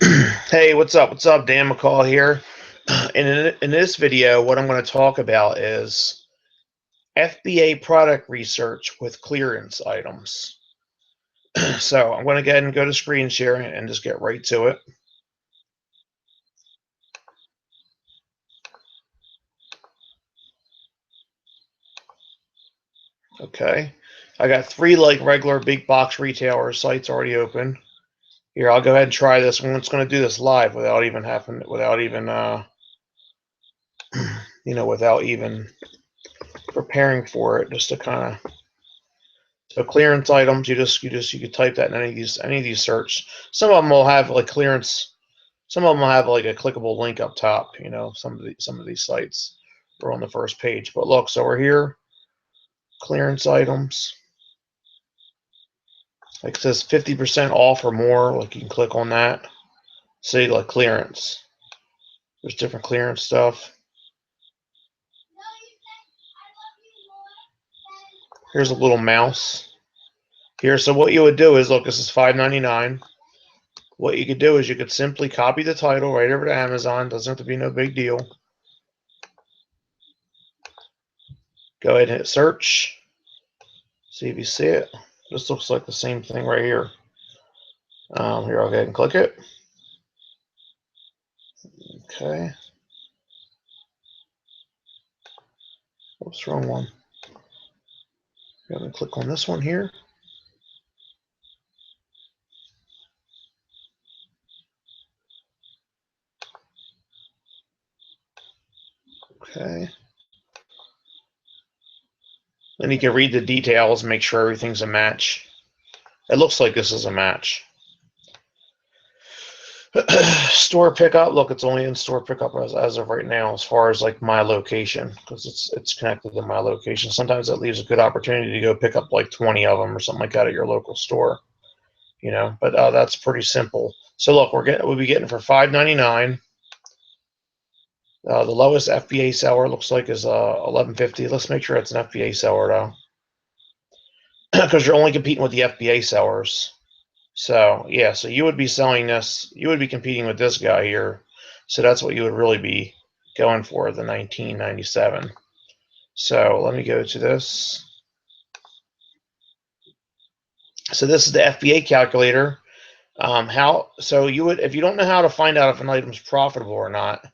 Hey, what's up? What's up? Dan McCall here. And in this video, what I'm going to talk about is FBA product research with clearance items. So I'm going to go ahead and go to screen sharing and just get right to it. Okay. I got 3 like regular big box retailer sites already open. Here, I'll go ahead and try this one. It's going to do this live without even without even preparing for it, just to kind of. So clearance items, you could type that in any of these search. Some of them will have like clearance. Some of them will have like a clickable link up top. Some of these sites are on the first page. But look, so we're here, clearance items. Like it says 50% off or more. Like you can click on that. See, like clearance. There's different clearance stuff. Here's a little mouse. Here, so what you would do is, look, this is $5.99. What you could do is you could simply copy the title right over to Amazon. Doesn't have to be no big deal. Go ahead and hit search. See if you see it. This looks like the same thing right here. Here, I'll go ahead and click it. Okay. What's wrong one? I'm going to click on this one here. Okay. Then you can read the details, make sure everything's a match. It looks like this is a match. Store pickup. Look, it's only in store pickup as of right now, as far as like my location, because it's connected to my location. Sometimes that leaves a good opportunity to go pick up like 20 of them or something like that at your local store. But that's pretty simple. So look, we'll be getting for $5.99. The lowest FBA seller looks like is $11.50. Let's make sure it's an FBA seller though, because you're only competing with the FBA sellers. So yeah, so you would be selling this. You would be competing with this guy here. So that's what you would really be going for, the 1997. So let me go to this. So this is the FBA calculator. If you don't know how to find out if an item's profitable or not,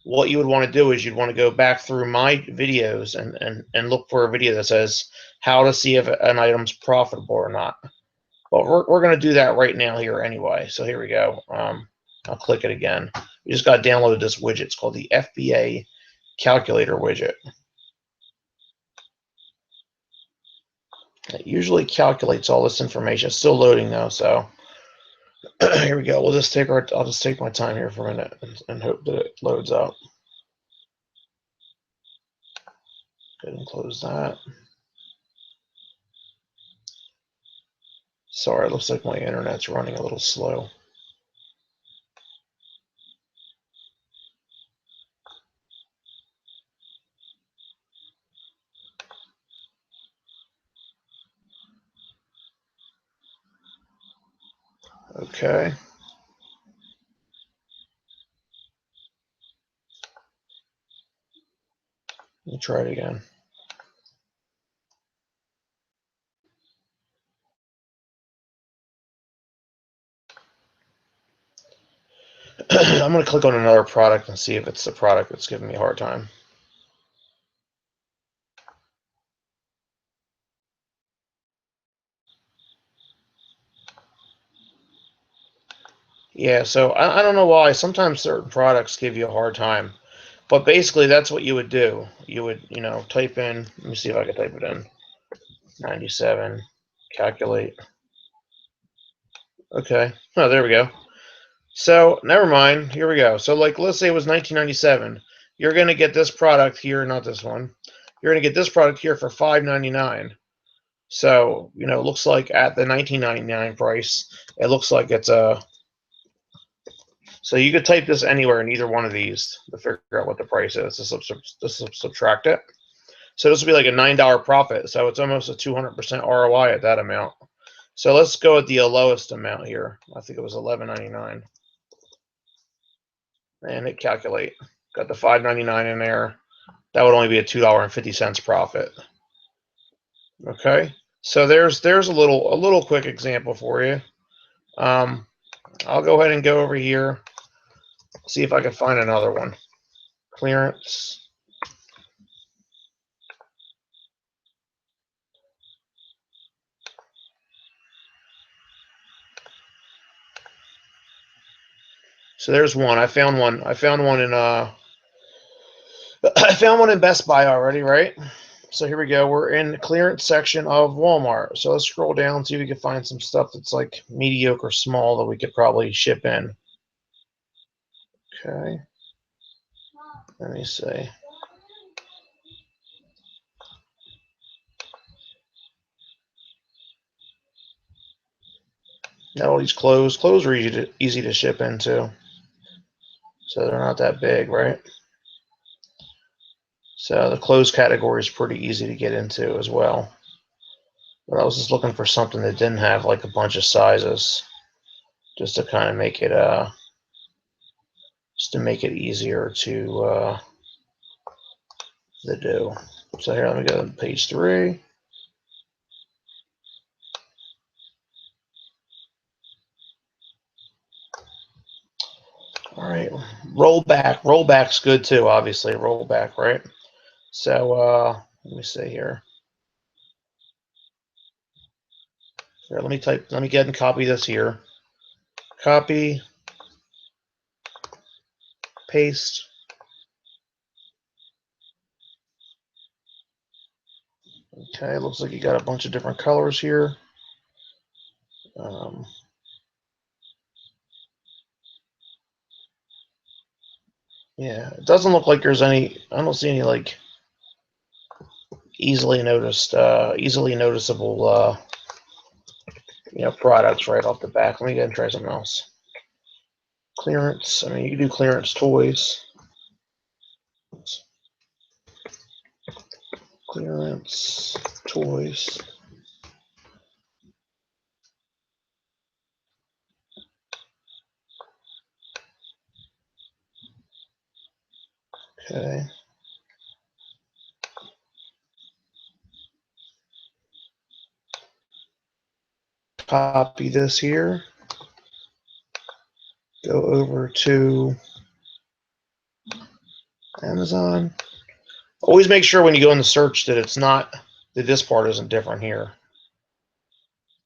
what you would want to do is you'd want to go back through my videos and look for a video that says how to see if an item's profitable or not. But we're going to do that right now here anyway. So here we go. I'll click it again. You just got to download this widget. It's called the FBA calculator widget. It usually calculates all this information. It's still loading though, so here we go. I'll just take my time here for a minute and hope that it loads up. Go ahead and close that. Sorry, it looks like my internet's running a little slow. Okay. Let me try it again. I'm going to click on another product and see if it's the product that's giving me a hard time. Yeah, so I don't know why. Sometimes certain products give you a hard time. But basically, that's what you would do. You would, type in, let me see if I can type it in, 97, calculate. Okay. Oh, there we go. So, never mind. Here we go. So, like, let's say it was 1997. You're going to get this product here, not this one. You're going to get this product here for $5.99. So, it looks like at the $19.99 price, it looks like it's a... So you could type this anywhere in either one of these to figure out what the price is. This will subtract it. So this will be like a $9 profit. So it's almost a 200% ROI at that amount. So let's go with the lowest amount here. I think it was $11.99. and hit calculate. Got the $5.99 in there. That would only be a $2.50 profit. Okay, so there's a little quick example for you. I'll go ahead and go over here, see if I can find another one. Clearance. So there's one. I found one in I found one in Best Buy already, right? So here we go. We're in the clearance section of Walmart. So let's scroll down, see if we can find some stuff that's like mediocre small that we could probably ship in. Okay. Let me see. Now all these clothes are easy to ship into. So they're not that big, right? So the clothes category is pretty easy to get into as well. But I was just looking for something that didn't have like a bunch of sizes, just to kind of make it easier to do. So here, let me go to page 3. All right, rollback. Rollback's good too, obviously. Rollback, right? So let me see here. Here, let me go ahead and copy this here. Copy, paste. Okay, looks like you got a bunch of different colors here. Yeah, it doesn't look like there's any. I don't see any like easily noticeable products right off the back. Let me go and try something else. Clearance. I mean, you can do clearance toys. Clearance toys. Okay. Copy this here. Go over to Amazon. Always make sure when you go in the search that this part isn't different here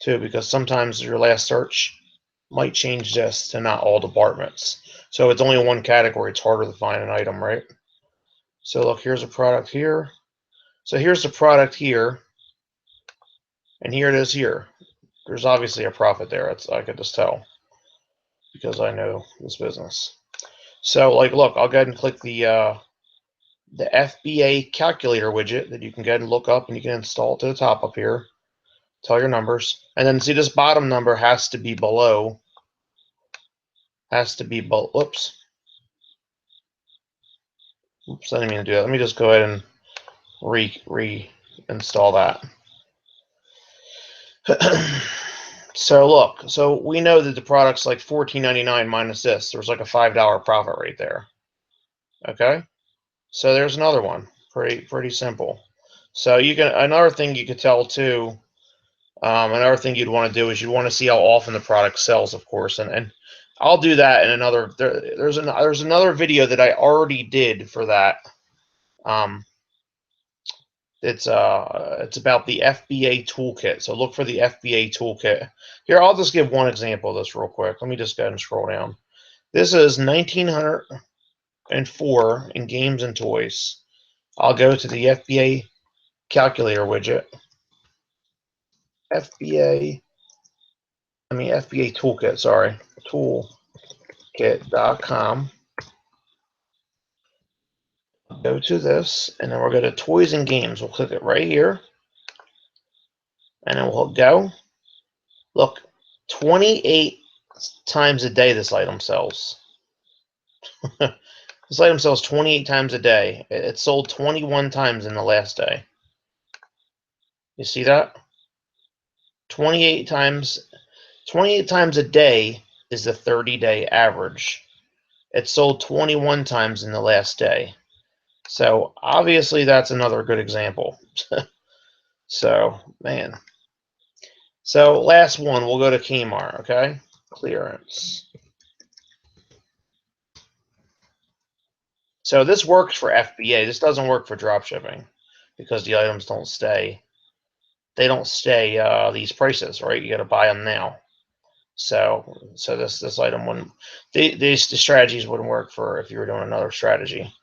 too, because sometimes your last search might change this to not all departments. So it's only one category. It's harder to find an item, right? So look, here's a product here. So here's the product here, and here it is here. There's obviously a profit there. I could just tell because I know this business. So like, look, I'll go ahead and click the FBA calculator widget that you can go ahead and look up, and you can install it to the top up here. Tell your numbers, and then see this bottom number has to be below. Oops. Oops, I didn't mean to do that. Let me just go ahead and reinstall that. So look, so we know that the product's like $14.99 minus this. There's like a $5 profit right there. Okay, so there's another one. Pretty simple. So another thing you could tell too. Another thing you'd want to do is you'd want to see how often the product sells, of course, and I'll do that in another. There's another video that I already did for that. It's about the FBA toolkit. So look for the FBA toolkit. Here, I'll just give one example of this real quick. Let me just go ahead and scroll down. This is 1904 in games and toys. I'll go to the FBA calculator widget. FBA toolkit, sorry. Toolkit.com. Go to this, and then we'll go to toys and games. We'll click it right here, and then we'll go. Look, 28 times a day this item sells. This item sells 28 times a day. It sold 21 times in the last day. You see that? 28 times a day is the 30-day average. It sold 21 times in the last day. So obviously that's another good example. So, man. So last one, we'll go to Kmart, okay? Clearance. So this works for FBA. This doesn't work for drop shipping because the items don't stay. They don't stay these prices, right? You got to buy them now. So this item wouldn't. These strategies wouldn't work for if you were doing another strategy.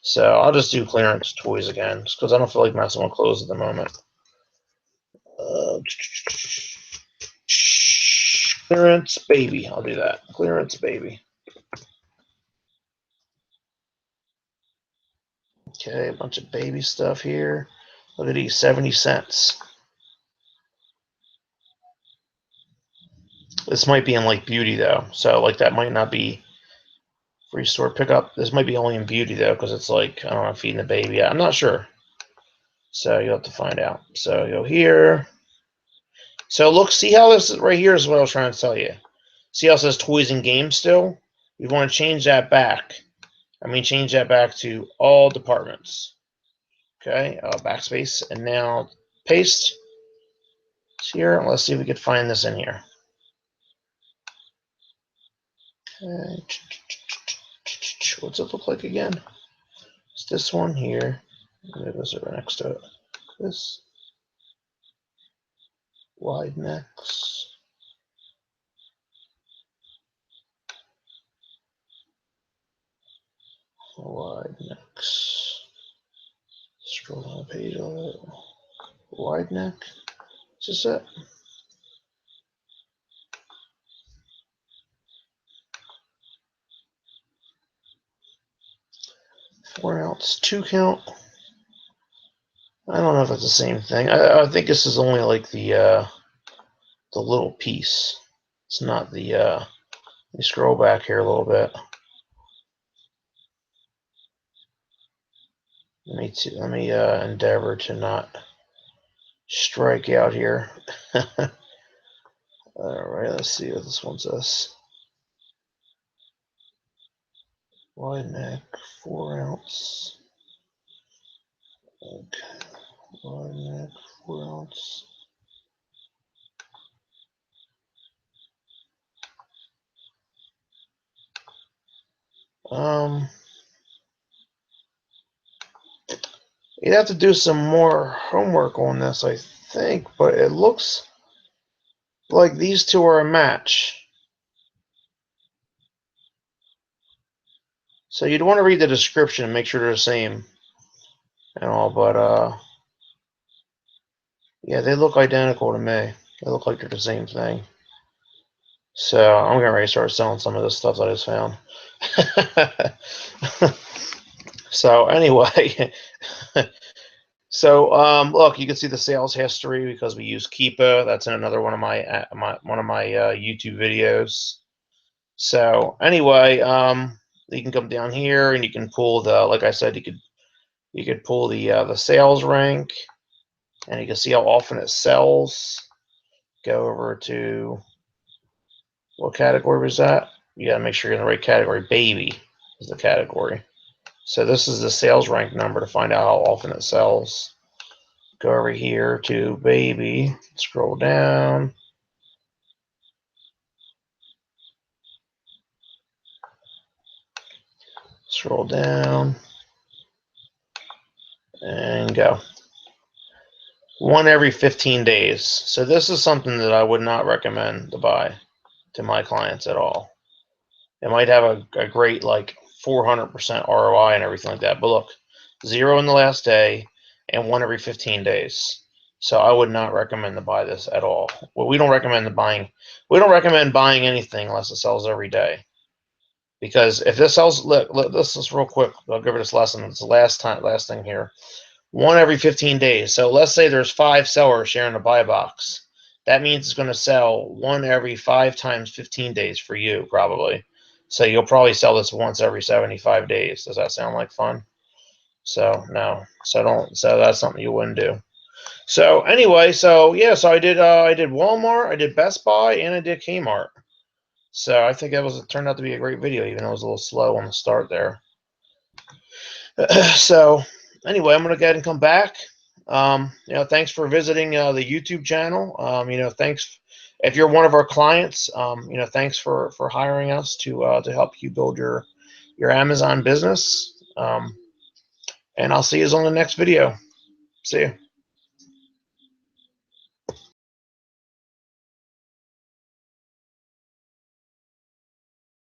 So I'll just do clearance toys again, just because I don't feel like messing with clothes at the moment. Clearance baby. I'll do that. Clearance baby. Okay, a bunch of baby stuff here. Look at these, 70 cents. This might be in like beauty though, so like that might not be free store pickup. This might be only in beauty though, because it's like, I don't know, feeding the baby. I'm not sure. So you'll have to find out. So go here. So look, see how this right here is what I was trying to tell you. See how it says toys and games still? You want to change that back. Change that back to all departments. Okay, backspace, and now paste. It's here. Let's see if we can find this in here. Okay. What's it look like again? It's this one here. Maybe this right next to it. This wide necks. Wide necks. Scroll down the page a little. Wide neck. Is this it? Four ounce, 2 count. I don't know if it's the same thing. I think this is only like the little piece. It's not the. Let me scroll back here a little bit. Let me endeavor to not strike out here. All right, let's see what this one says. Wide neck, 4 ounce. Okay, wide neck, 4 ounce. You'd have to do some more homework on this, I think, but it looks like these two are a match. So you'd want to read the description and make sure they're the same and all, but yeah, they look identical to me. They look like they're the same thing. So I'm getting ready to start selling some of this stuff that I just found. So anyway, so look, you can see the sales history because we use Keepa. That's in another one of my YouTube videos. So anyway, you can come down here and you can pull the, like I said, you could pull the sales rank, and you can see how often it sells. Go over to, what category was that? You got to make sure you're in the right category. Baby is the category. So this is the sales rank number to find out how often it sells. Go over here to baby, scroll down. Scroll down and go. One every 15 days. So this is something that I would not recommend to buy to my clients at all. It might have a great like 400% ROI and everything like that. But look, 0 in the last day and 1 every 15 days. So I would not recommend to buy this at all. Well, we don't recommend buying anything unless it sells every day. Because if this sells, look, this is real quick. I'll give you this lesson. It's the last thing here. 1 every 15 days. So let's say there's 5 sellers sharing a buy box. That means it's going to sell 1 every 5 times 15 days for you, probably. So you'll probably sell this once every 75 days. Does that sound like fun? So no. So that's something you wouldn't do. So anyway, so yeah, so I did Walmart, I did Best Buy, and I did Kmart. So I think it turned out to be a great video, even though it was a little slow on the start there. So anyway, I'm going to go ahead and come back. Thanks for visiting the YouTube channel. Thanks if you're one of our clients. Thanks for hiring us to help you build your Amazon business. And I'll see you on the next video. See you.